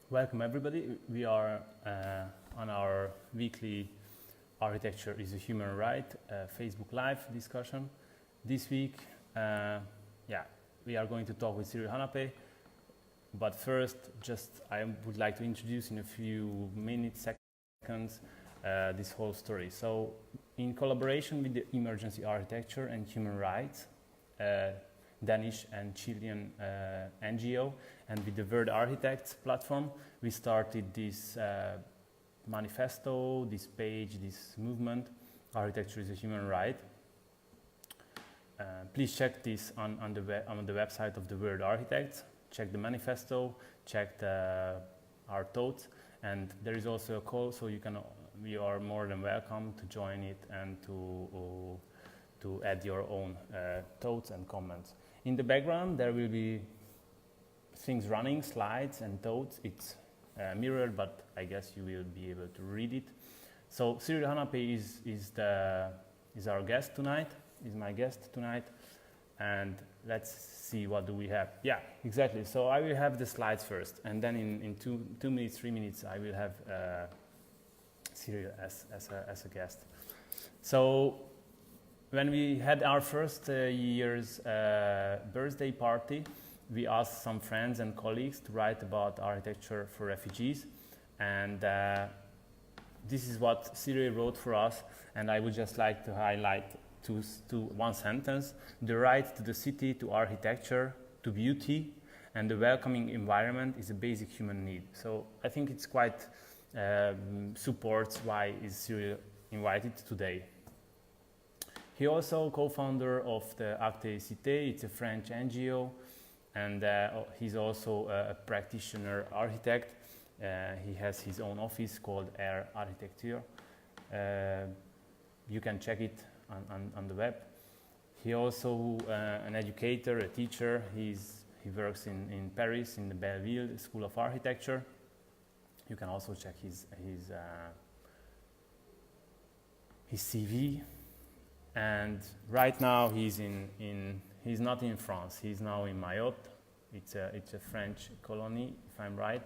Welcome everybody. We are on our weekly Architecture is a Human Right Facebook Live discussion. This week, we are going to talk with Cyrille Hanappé. But first, I would like to introduce in a few minutes, seconds, this whole story. So, in collaboration with the Emergency Architecture and Human Rights, Danish and Chilean NGO, and with the worldarchitects platform, we started this manifesto, this page, this movement, Architecture is a Human Right. Please check this on the website of the worldarchitects. Check the manifesto, check our thoughts, and there is also a call, so you are more than welcome to join it and to add your own thoughts and comments. In the background, there will be things running, slides and thoughts. It's mirrored, but I guess you will be able to read it. So Cyrille Hanappé is our guest tonight, is my guest tonight, and let's see what do we have. Yeah, exactly. So I will have the slides first, and then in 2 minutes, 3 minutes, I will have Cyrille as a guest. So when we had our first year's birthday party, we asked some friends and colleagues to write about architecture for refugees, and this is what Cyrille wrote for us, and I would just like to highlight to one sentence: the right to the city, to architecture, to beauty, and the welcoming environment is a basic human need. So I think it's quite supports why is Cyrille invited today. He also co-founder of the Acte Cité. It's a French NGO, and he's also a practitioner architect. He has his own office called Architecture. You can check it on the web. He also an educator, a teacher. He works in Paris in the Belleville School of Architecture. You can also check his CV. And right now he's not in France. He's now in Mayotte. It's a French colony, if I'm right.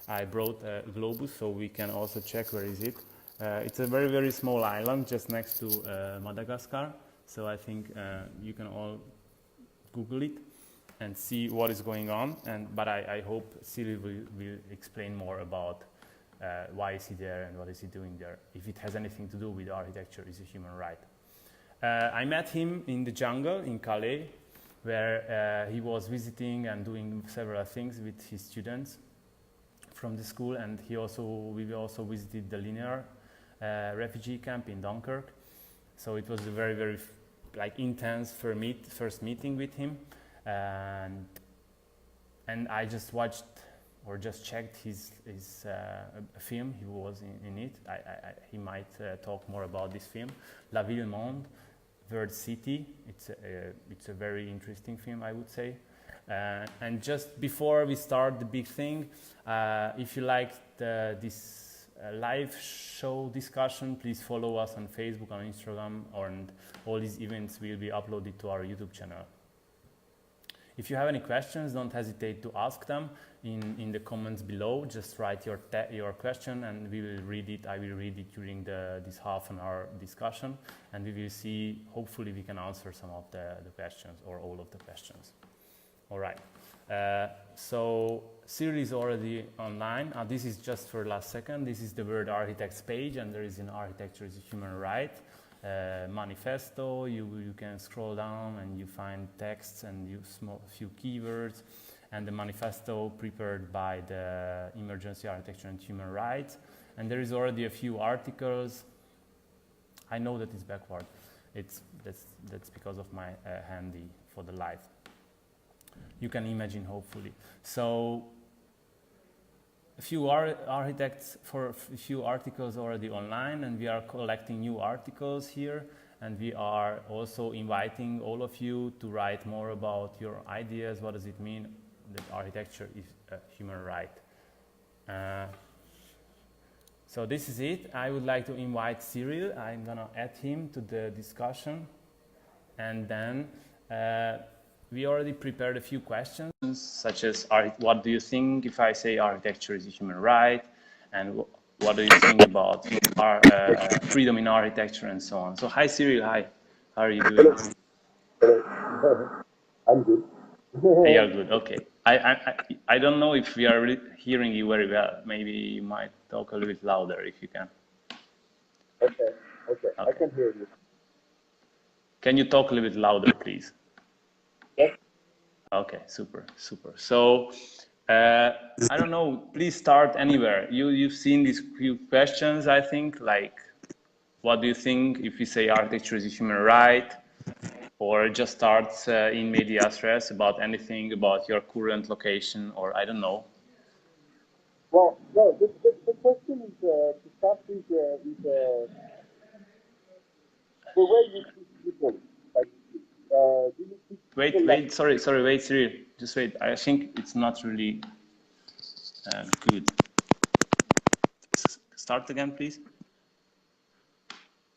I brought a globus, so we can also check where is it. It's a very, very small island just next to Madagascar. So I think you can all Google it and see what is going on. But I hope Cyrille will explain more about why is he there and what is he doing there, if it has anything to do with architecture is a human right. I met him in the jungle in Calais, where he was visiting and doing several things with his students from the school, and we also visited the Linear refugee camp in Dunkirk. So it was a very, very intense first meeting with him, and I just watched or just checked his film. He was in it. He might talk more about this film, La Ville Monde, World City. It's a very interesting film, I would say. And just before we start the big thing, if you liked this live show discussion, please follow us on Facebook, on Instagram, and all these events will be uploaded to our YouTube channel. If you have any questions, don't hesitate to ask them in the comments below. Just write your question and we will read it. I will read it during this half an hour discussion, and we will see, hopefully we can answer some of the questions or all of the questions. All right. So Cyrille is already online. This is just for last second. This is the worldarchitects page, and there is an Architecture is a Human Right manifesto. You can scroll down and you find texts and few keywords, and the manifesto prepared by the Emergency Architecture and Human Rights. And there is already a few articles. I know that it's backward. That's because of my handy for the live. You can imagine, hopefully. So a few architects for a few articles already online, and we are collecting new articles here, and we are also inviting all of you to write more about your ideas. What does it mean that architecture is a human right? So this is it. I would like to invite Cyrille. I'm gonna add him to the discussion, and then we already prepared a few questions, such as, what do you think if I say architecture is a human right? And what do you think about freedom in architecture and so on? So hi, Cyrille, hi. How are you doing? Hello. I'm good. You are good, okay. I don't know if we are hearing you very well. Maybe you might talk a little bit louder if you can. Okay, I Okay. can hear you. Can you talk a little bit louder, please? Yes. Okay, super, super. So, I don't know, please start anywhere. You've seen these few questions, I think, like, what do you think if we say architecture is a human right? Or just start in medias res about anything about your current location, or I don't know. Well, no, the question is to start with the way you treat people. Like, do you treat people like Wait, sorry, wait, Cyril. Just wait. I think it's not really good. Start again, please.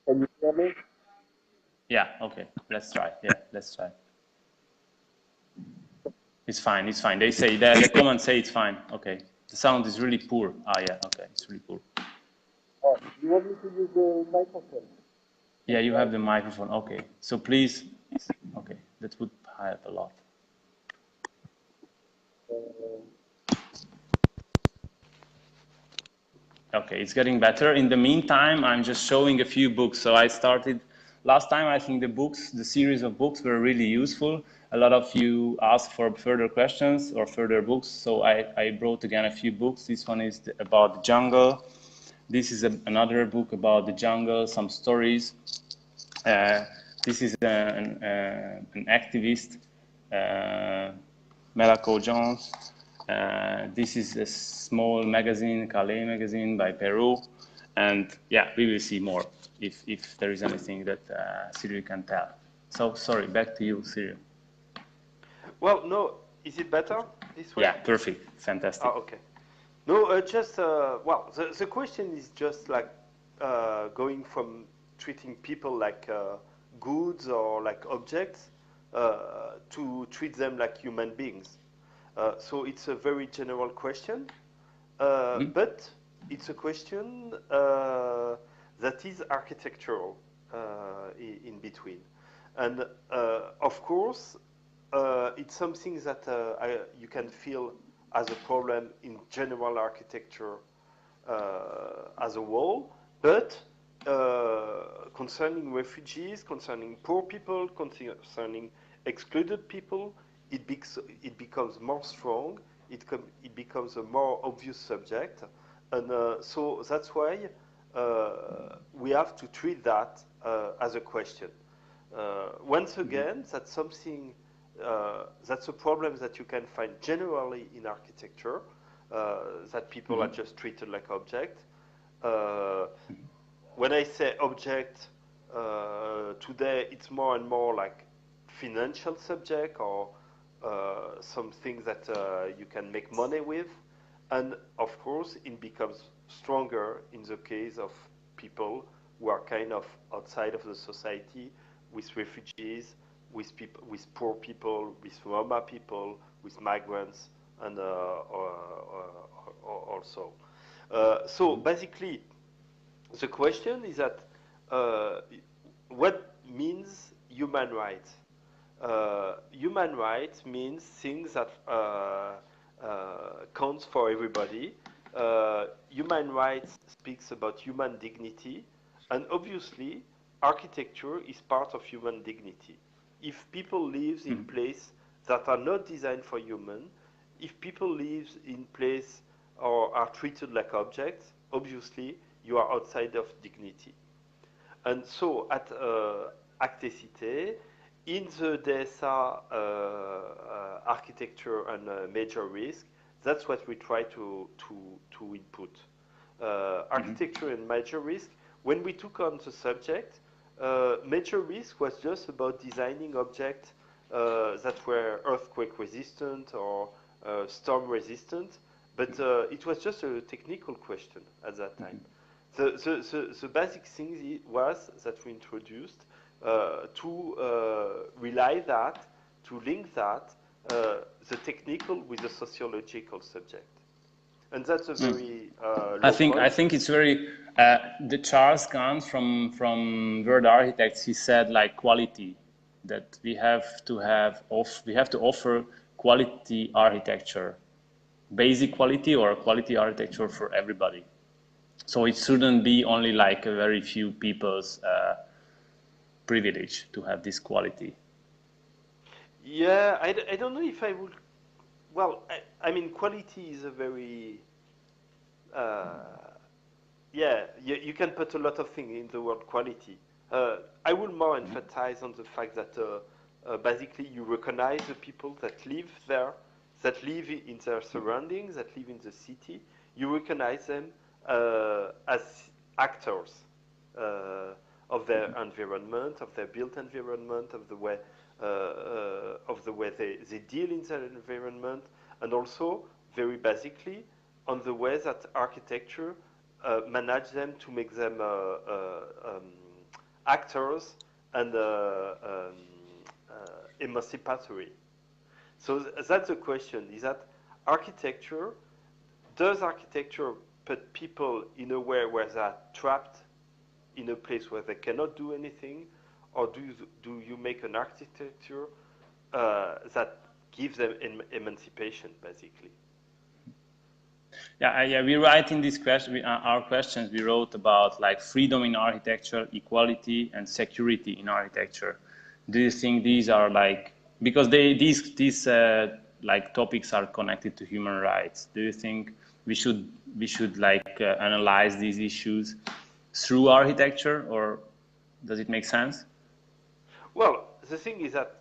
can you hear me? Yeah, okay. Let's try. Yeah, let's try. It's fine, it's fine. They say, the comments say it's fine. Okay. The sound is really poor. Ah, yeah, okay. It's really poor. Oh, you want me to use the microphone? Yeah, you Right. have the microphone. Okay. So please, okay. That would help a lot. Okay, it's getting better. In the meantime, I'm just showing a few books. So I started last time. I think the series of books were really useful. A lot of you asked for further questions or further books. So I brought again a few books. This one is about the jungle. This is another book about the jungle, some stories. This is an activist, Melako Jones. This is a small magazine, Calais magazine by Peru. And yeah, we will see more if there is anything that Cyril can tell. So sorry, back to you, Cyril. Well, no, is it better this way? Yeah, perfect, fantastic. Oh, okay. No, just, well, the question is just like going from treating people like goods or like objects to treat them like human beings. So it's a very general question, but it's a question that is architectural in between. And of course, it's something that you can feel as a problem in general architecture as a whole, but concerning refugees, concerning poor people, concerning excluded people, it becomes more strong, it becomes a more obvious subject, and so that's why we have to treat that as a question. Once again, that's something, that's a problem that you can find generally in architecture, that people are just treated like objects. When I say object, today it's more and more like financial subject or something that you can make money with. And of course, it becomes stronger in the case of people who are kind of outside of the society, with refugees, with people, with poor people, with Roma people, with migrants, and also. So basically, the question is that what means human rights? Human rights means things that counts for everybody. Human rights speaks about human dignity, and obviously, architecture is part of human dignity. If people live in places that are not designed for human, if people live in places or are treated like objects, obviously you are outside of dignity. And so at Actecité, in the DSA architecture and major risk, that's what we try to input. Architecture and major risk, when we took on the subject, major risk was just about designing objects that were earthquake resistant or storm resistant, but it was just a technical question at that time. The basic thing was that we introduced to rely that, to link that, the technical with the sociological subject. And that's a very I think it's very the Charles comes from World Architects. He said like quality, that we have to offer quality architecture, basic quality or quality architecture for everybody. So it shouldn't be only like a very few people's privilege to have this quality. Yeah, I don't know if I would. Well, I mean, quality is a very. Yeah, you can put a lot of things in the word quality. I will more emphasize on the fact that basically you recognize the people that live there, that live in their surroundings, that live in the city. You recognize them as actors of their environment, of their built environment, of the way they deal in their environment, and also very basically on the way that architecture manage them to make them actors and emancipatory. So that's the question, is that does architecture put people in a way where they are trapped in a place where they cannot do anything, or do you make an architecture that gives them emancipation, basically? Yeah. We write in this question, our questions. We wrote about like freedom in architecture, equality, and security in architecture. Do you think these are like, because these like topics are connected to human rights? Do you think we should like analyze these issues through architecture, or does it make sense? Well, the thing is that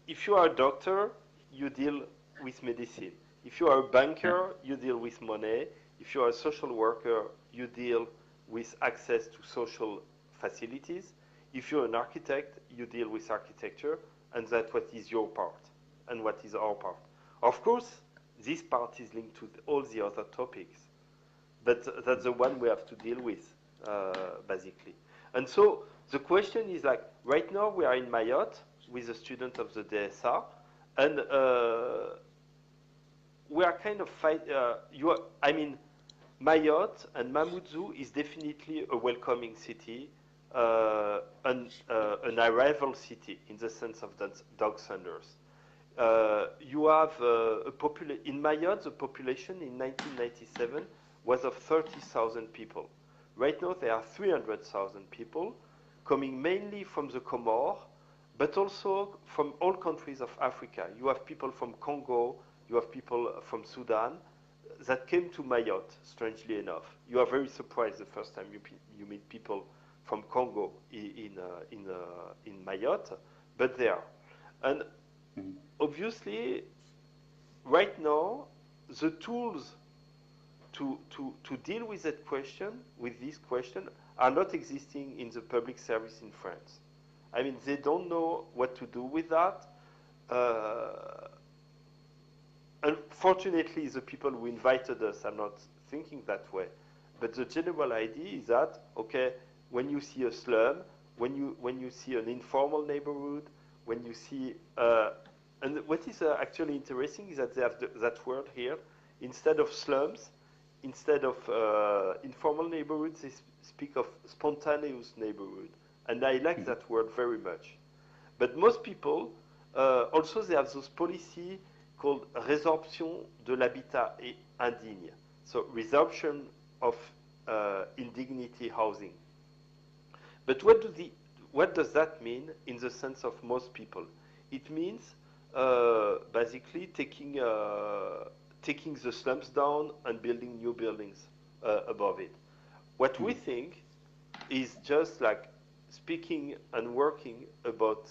if you are a doctor, you deal with medicine. If you are a banker, you deal with money. If you are a social worker, you deal with access to social facilities. If you're an architect, you deal with architecture, and that's what is your part and what is our part. Of course, this part is linked to all the other topics, but that's the one we have to deal with, basically. And so the question is like, right now we are in Mayotte with a student of the DSA, and we are kind of I mean, Mayotte and Mamoudzou is definitely a welcoming city, an arrival city in the sense of dog senders. You have in Mayotte, the population in 1997 was of 30,000 people. Right now, there are 300,000 people coming mainly from the Comores, but also from all countries of Africa. You have people from Congo, you have people from Sudan that came to Mayotte, strangely enough. You are very surprised the first time you meet people from Congo in Mayotte, but they are. And obviously, right now, the tools to deal with that question, with this question, are not existing in the public service in France. I mean, they don't know what to do with that. Unfortunately, the people who invited us are not thinking that way. But the general idea is that, okay, when you see a slum, when you see an informal neighborhood, when you see, and what is actually interesting is that they have that word here. Instead of slums, instead of informal neighborhoods, they speak of spontaneous neighborhood. And I like that word very much. But most people, also they have those policies called résorption de l'habitat indigne. So resorption of indignity housing. But what does that mean in the sense of most people? It means basically taking the slums down and building new buildings above it. What we think is just like speaking and working about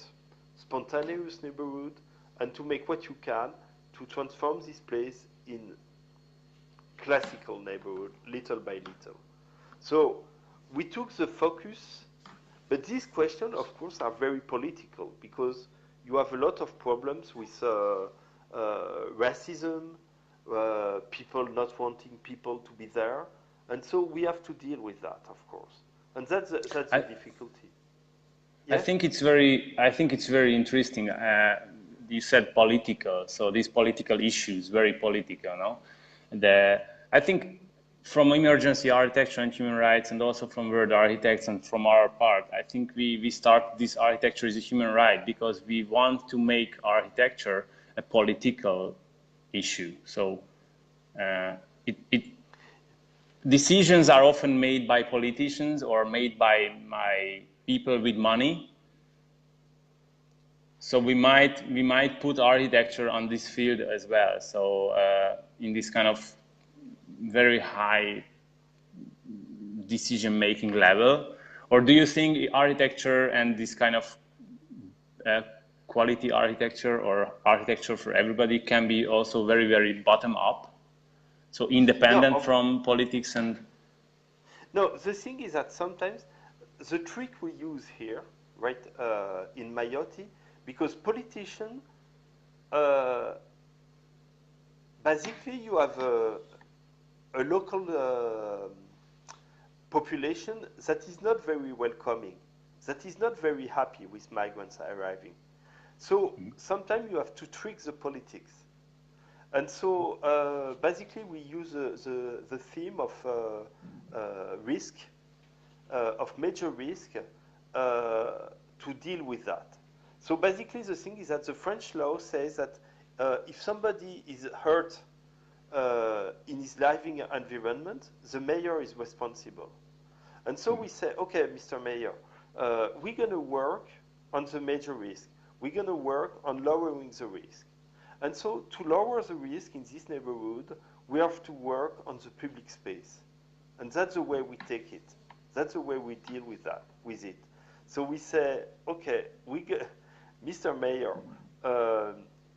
spontaneous neighborhood and to make what you can to transform this place in classical neighborhood, little by little. So we took the focus, but these questions, of course, are very political because you have a lot of problems with racism, people not wanting people to be there, and so we have to deal with that, of course, and that's the difficulty. Yes? I think it's very interesting. you said political, so these political issues, very political, no? I think from emergency architecture and human rights, and also from World Architects and from our part, I think we start this architecture is a human right because we want to make architecture a political issue. So decisions are often made by politicians or made by people with money. So we might put architecture on this field as well. So in this kind of very high decision-making level, or do you think architecture and this kind of quality architecture or architecture for everybody can be also very, very bottom-up, so independent from politics and? No, the thing is that sometimes the trick we use here, right, in Mayotte, because politicians, basically you have a local population that is not very welcoming, that is not very happy with migrants arriving. So sometimes you have to trick the politics. And so basically we use the theme of risk, of major risk, to deal with that. So basically the thing is that the French law says that if somebody is hurt in his living environment, the mayor is responsible. And so we say, okay, Mr. Mayor, we're going to work on the major risk. We're going to work on lowering the risk. And so to lower the risk in this neighborhood, we have to work on the public space. And that's the way we take it. That's the way we deal with it. So we say, okay, Mr. Mayor,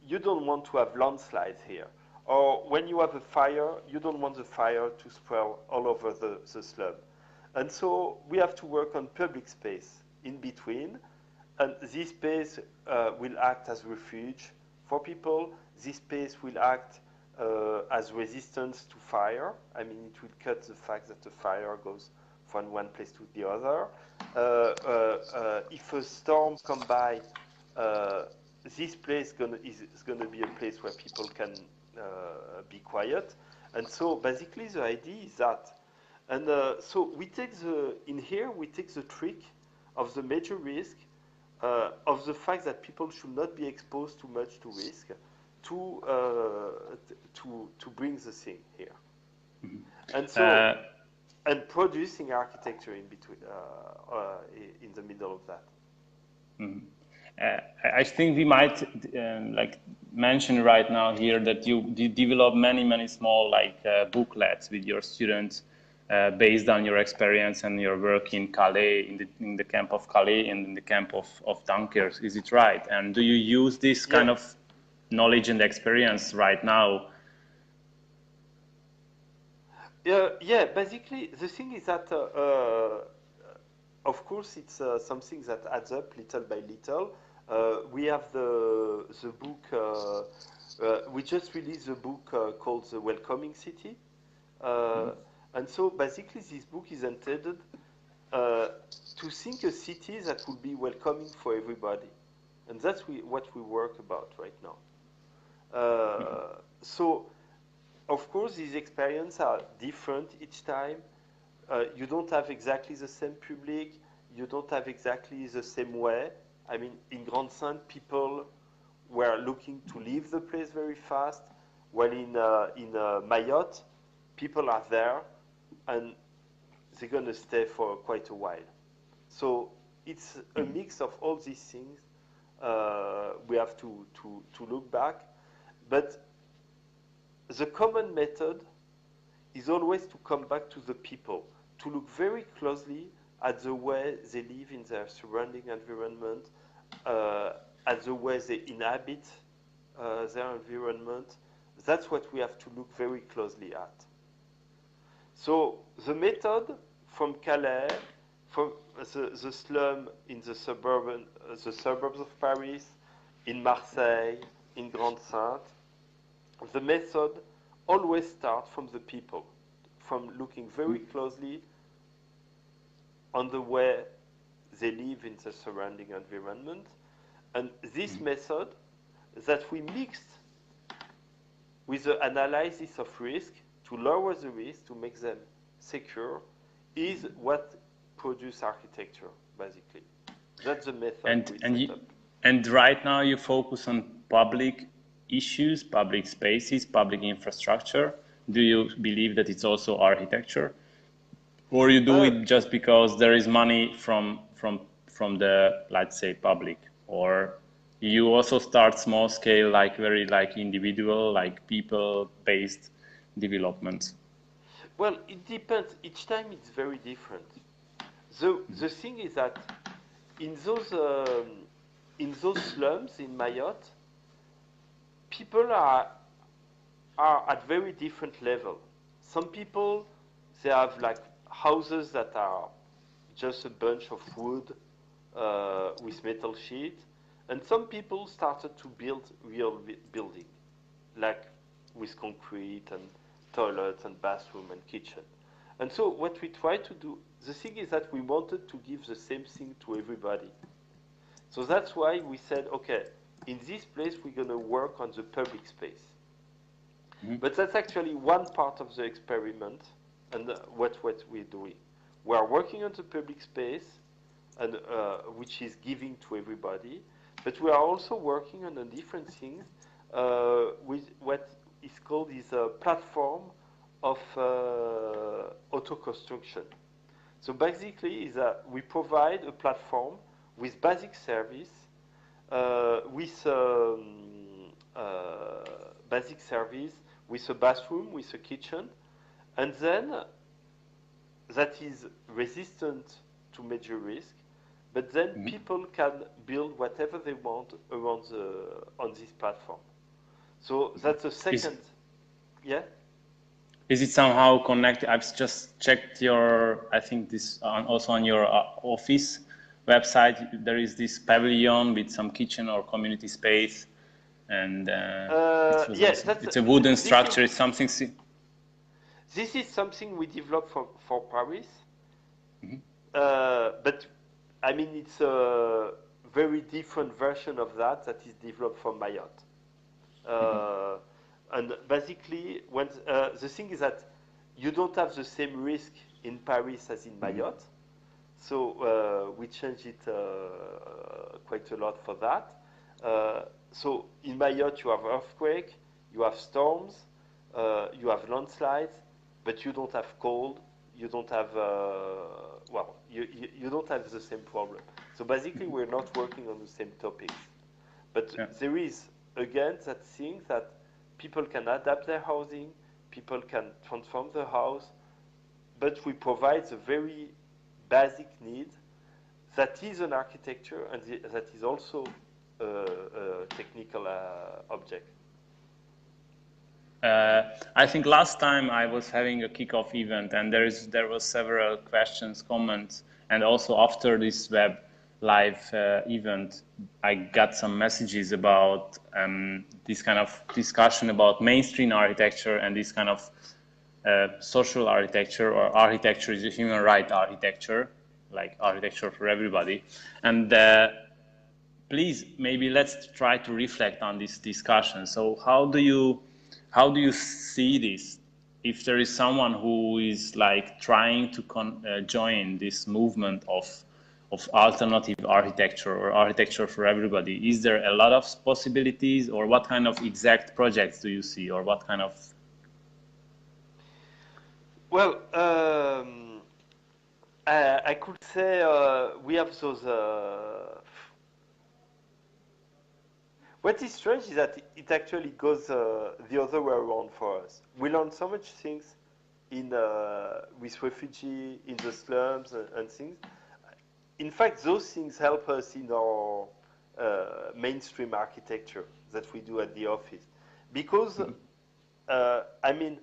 you don't want to have landslides here. Or when you have a fire, you don't want the fire to spread all over the slum. And so we have to work on public space in between. And this space will act as refuge for people. This space will act as resistance to fire. I mean, it will cut the fact that the fire goes from one place to the other. If a storm comes by, this place is going to be a place where people can be quiet. And so basically the idea is that. And so we take we take the trick of the major risk, of the fact that people should not be exposed too much to risk, to bring the thing here. Mm-hmm. And so, and producing architecture in between, in the middle of that. Mm-hmm. I think we might mention right now here that you develop many small booklets with your students based on your experience and your work in Calais, in the camp of Calais and in the camp of Dunkirk. Is it right? And do you use this kind of knowledge and experience right now? Yeah, basically the thing is that of course it's something that adds up little by little. We have the book, we just released a book called The Welcoming City. And so basically this book is intended to think a city that will be welcoming for everybody. And that's what we work about right now. So, of course, these experiences are different each time. You don't have exactly the same public. You don't have exactly the same way. I mean, in Grande Sainte, people were looking to leave the place very fast, while in Mayotte, people are there, and they're going to stay for quite a while. So it's a mix of all these things. We have to look back. But the common method is always to come back to the people, to look very closely at the way they live in their surrounding environment, at the way they inhabit their environment. That's what we have to look very closely at. So the method from Calais, from the slum in the suburbs of Paris, in Marseille, in Grande Sainte, the method always starts from the people, from looking very closely on the way they live in the surrounding environment. And this method that we mixed with the analysis of risk to lower the risk, to make them secure, is what produce architecture, basically. That's the method we set up. And right now you focus on public issues, public spaces, public infrastructure. Do you believe that it's also architecture? Or you do it just because there is money from the, let's say, public? Or you also start small scale, like very like individual, like people-based developments? Well, it depends. Each time it's very different. The thing is that in those slums in Mayotte, people are at very different level. Some people, they have like houses that are just a bunch of wood with metal sheet, and some people started to build real building, like with concrete and toilets and bathroom and kitchen. And so what we try to do, the thing is that we wanted to give the same thing to everybody. So that's why we said, okay, in this place we're going to work on the public space. Mm-hmm. But that's actually one part of the experiment and what we're doing. We are working on the public space, and which is giving to everybody, but we are also working on a different thing with what is called a platform of auto construction. So basically, is we provide a platform with basic service, with a bathroom, with a kitchen, and then that is resistant to major risk. But then mm-hmm. people can build whatever they want around on this platform. So that's the second. Yeah. Is it somehow connected? I've just checked your, I think this also on your office website, there is this pavilion with some kitchen or community space, and yes, it's a wooden structure. It's something. This is something we developed for Paris, mm-hmm. But I mean it's a very different version of that is developed for Mayotte. Mm-hmm. And basically, when the thing is that you don't have the same risk in Paris as in Mayotte, mm-hmm. So we changed it quite a lot for that. So in Mayotte you have earthquake, you have storms, you have landslides, but you don't have cold, you don't have you don't have the same problem. So basically we're not working on the same topics, but yeah. There is again that thing that people can adapt their housing, people can transform the house, but we provide the very basic need that is an architecture and that is also a technical object. I think last time I was having a kickoff event, and there was several questions, comments, and also after this web live event, I got some messages about this kind of discussion about mainstream architecture and this kind of social architecture, or architecture is a human right architecture, like architecture for everybody. And please, maybe let's try to reflect on this discussion. So how do you see this? If there is someone who is like trying to join this movement of alternative architecture or architecture for everybody, is there a lot of possibilities, or what kind of exact projects do you see, or what kind of? Well, I could say we have those. What is strange is that it actually goes the other way around for us. We learn so much things with refugees in the slums and things. In fact, those things help us in our mainstream architecture that we do at the office, because I mean,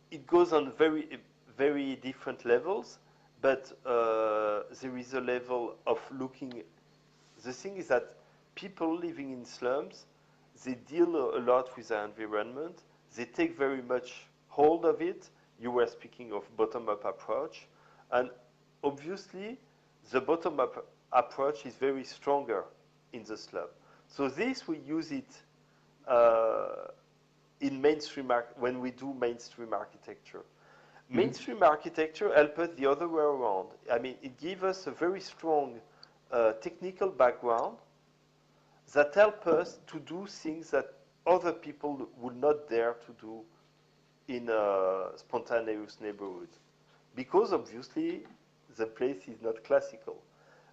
it goes on very, very different levels, but there is a level of looking. The thing is that people living in slums, they deal a lot with the environment. They take very much hold of it. You were speaking of bottom-up approach, and obviously, the bottom-up approach is very stronger in the slum. So this, we use it in mainstream when we do mainstream architecture. Mainstream architecture helps us the other way around. I mean, it gives us a very strong technical background that help us to do things that other people would not dare to do in a spontaneous neighborhood. Because obviously, the place is not classical.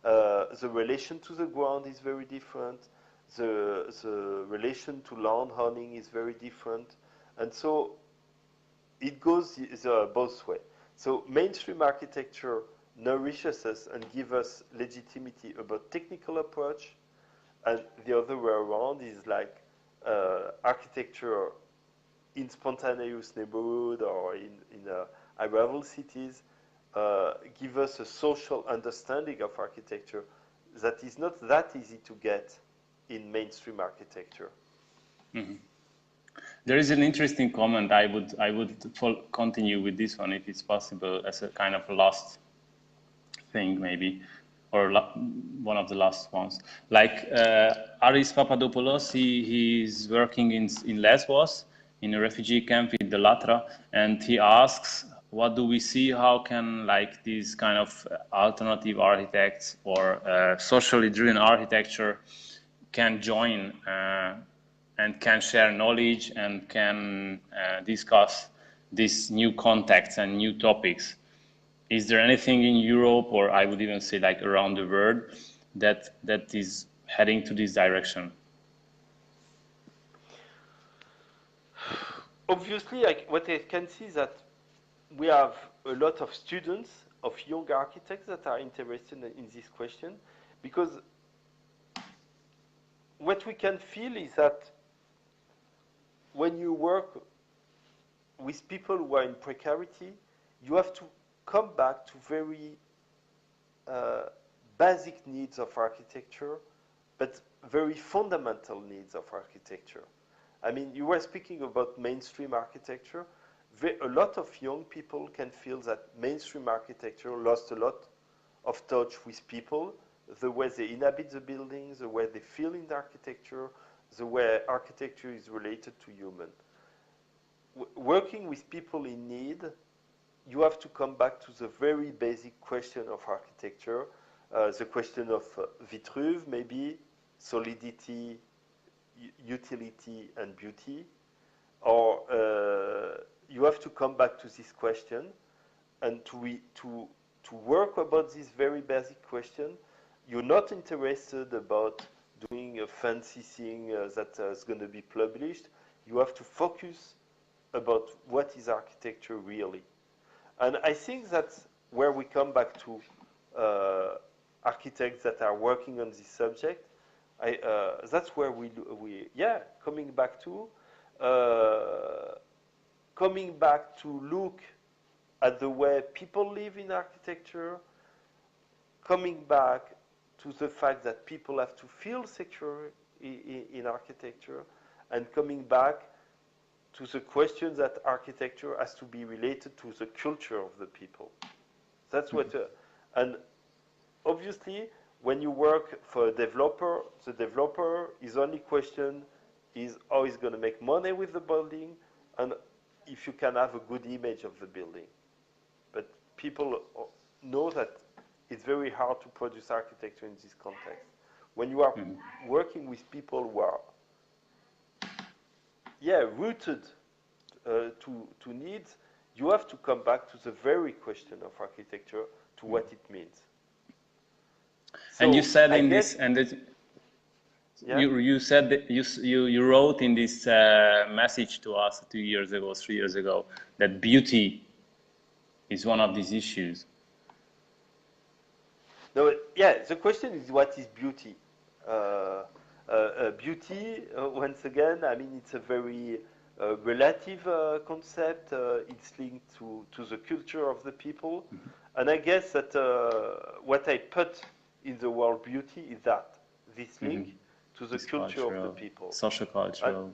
The relation to the ground is very different. The relation to land owning is very different. And so it goes both ways. So mainstream architecture nourishes us and gives us legitimacy about technical approach, and the other way around is like architecture in spontaneous neighborhood or in arrival cities give us a social understanding of architecture that is not that easy to get in mainstream architecture. Mm-hmm. There is an interesting comment. I would continue with this one if it's possible as a kind of last thing maybe, or one of the last ones. Like Aris Papadopoulos, he's working in Lesbos in a refugee camp with the Latra, and he asks, what do we see? How can like these kind of alternative architects or socially driven architecture can join and can share knowledge and can discuss these new contexts and new topics? Is there anything in Europe, or I would even say like around the world, that is heading to this direction? Obviously, what I can see is that we have a lot of students, of young architects that are interested in this question, because what we can feel is that when you work with people who are in precarity, you have to come back to very basic needs of architecture, but very fundamental needs of architecture. I mean, you were speaking about mainstream architecture. A lot of young people can feel that mainstream architecture lost a lot of touch with people, the way they inhabit the buildings, the way they feel in the architecture, the way architecture is related to human. Working with people in need, you have to come back to the very basic question of architecture, the question of Vitruve, maybe, solidity, utility, and beauty. Or you have to come back to this question, and to work about this very basic question. You're not interested about doing a fancy thing that is going to be published. You have to focus about what is architecture really. And I think that's where we come back to architects that are working on this subject. That's where coming back to look at the way people live in architecture, coming back to the fact that people have to feel secure in architecture, and coming back to the question that architecture has to be related to the culture of the people. That's what, and obviously, when you work for a developer, the developer, his only question is how he's going to make money with the building, and if you can have a good image of the building. But people know that it's very hard to produce architecture in this context. When you are working with people who are rooted to needs, you have to come back to the very question of architecture, to what it means. So and you said in this, and you said that you wrote in this message to us 2 years ago, 3 years ago, that beauty is one of these issues. No, the question is, what is beauty? Beauty, once again, I mean, it's a very relative concept. It's linked to the culture of the people. And I guess that what I put in the word beauty is that, this link to the culture of the people. Social cultural.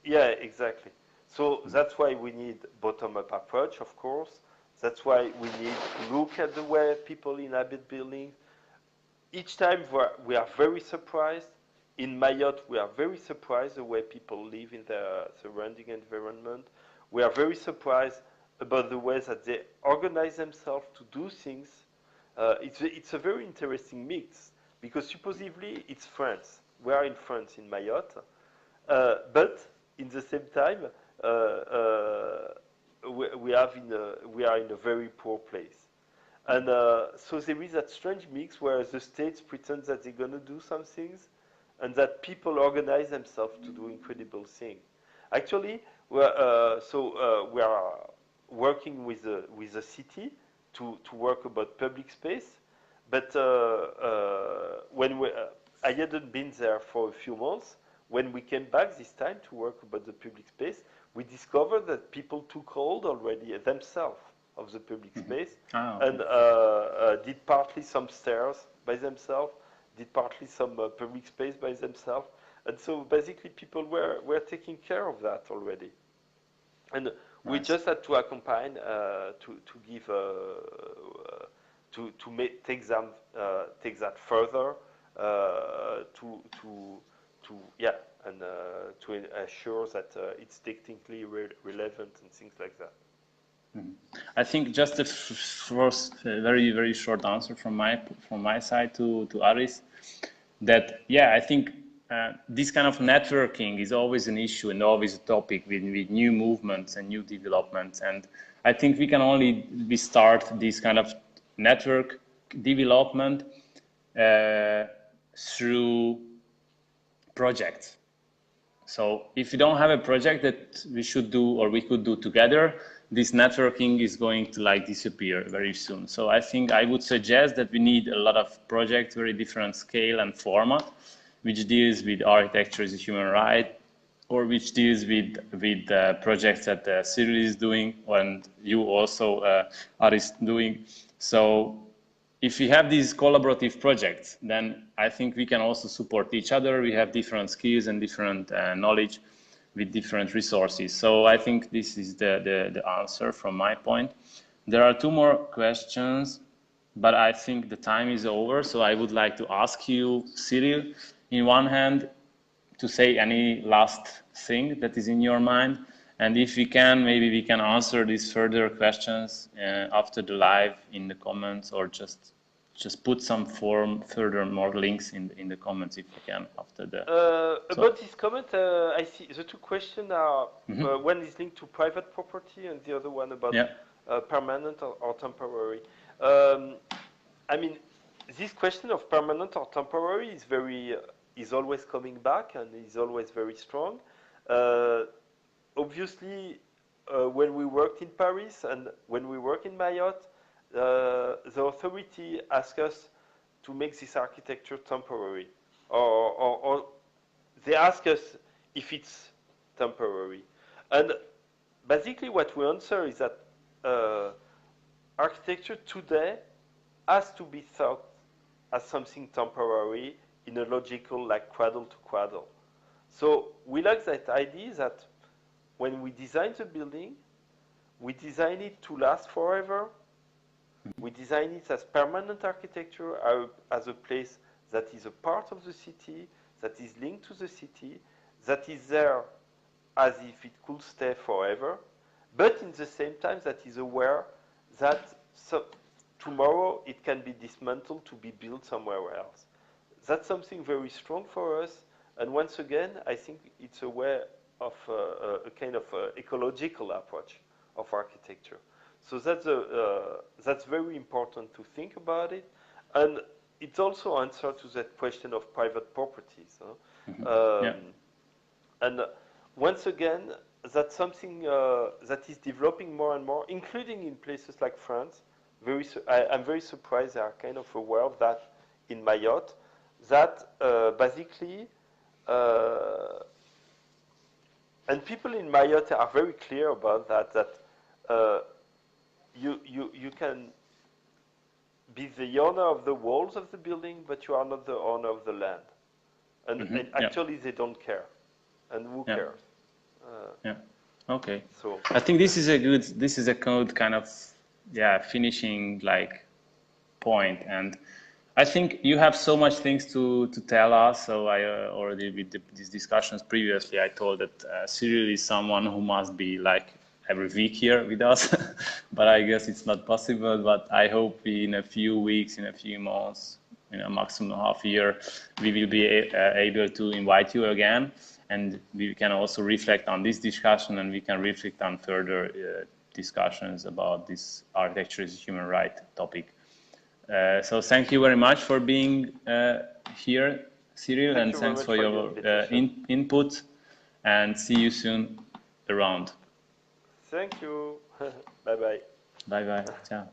Yeah, exactly. So that's why we need bottom-up approach, of course. That's why we need to look at the way people inhabit buildings. Each time we are very surprised. in Mayotte, we are very surprised the way people live in their surrounding environment. We are very surprised about the way that they organize themselves to do things. It's a very interesting mix, because supposedly it's France. We are in France, in Mayotte, but in the same time, we are in a very poor place. And so there is that strange mix where the states pretend that they're going to do some things, and that people organize themselves to do incredible things. Actually, we are working with the city to work about public space, but when I hadn't been there for a few months. When we came back this time to work about the public space, we discovered that people took hold already themselves of the public space, and did partly some stairs by themselves, did partly some public space by themselves, and so basically people were taking care of that already, and we just had to accompany to give to take that further to assure that it's technically relevant and things like that. I think just a first very short answer from my side to Aris, that I think this kind of networking is always an issue and always a topic with new movements and new developments, and I think we can only start this kind of network development through projects. So if you don't have a project that we should do or we could do together, this networking is going to disappear very soon. So I think I would suggest that we need a lot of projects, very different scale and format, which deals with architecture as a human right, or which deals with projects that Cyrille is doing and you also are doing. So if we have these collaborative projects, then I think we can also support each other. We have different skills and different knowledge with different resources. So I think this is the answer from my point. There are two more questions, but I think the time is over. So I would like to ask you, Cyrille, in one hand, to say any last thing that is in your mind. And if we can, maybe we can answer these further questions after the live in the comments, or just put some further more links in the comments if you can after the. About this comment, I see the two questions are one is linked to private property and the other one about permanent or temporary. I mean, this question of permanent or temporary is always coming back and is always very strong. Obviously, when we worked in Paris and when we work in Mayotte, the authority asked us to make this architecture temporary, or they ask us if it's temporary. And basically what we answer is that architecture today has to be thought as something temporary in a logical, like cradle to cradle. So we like that idea that when we design the building, we design it to last forever. We design it as permanent architecture, as a place that is a part of the city, that is linked to the city, that is there as if it could stay forever, but in the same time that is aware that tomorrow it can be dismantled to be built somewhere else. That's something very strong for us, and once again, I think it's a way of a kind of ecological approach of architecture. So that's very important to think about it, and it also answers to that question of private properties. And once again, that's something that is developing more and more, including in places like France. I'm very surprised they are kind of aware of that in Mayotte, that basically, and people in Mayotte are very clear about that you can be the owner of the walls of the building, but you are not the owner of the land. And actually, they don't care. And who cares? Okay. So I think this is a good kind of finishing point. And I think you have so much things to tell us. So I already, with these discussions previously, I told that Cyrille is someone who must be like every week here with us, but I guess it's not possible. But I hope in a few weeks, in a few months, in a maximum half year, we will be able to invite you again, and we can also reflect on this discussion, and we can reflect on further discussions about this architecture as a human right topic. So thank you very much for being here, Cyrille, and thanks for your input, and see you soon around. Thank you. Bye-bye. Bye-bye. Ciao.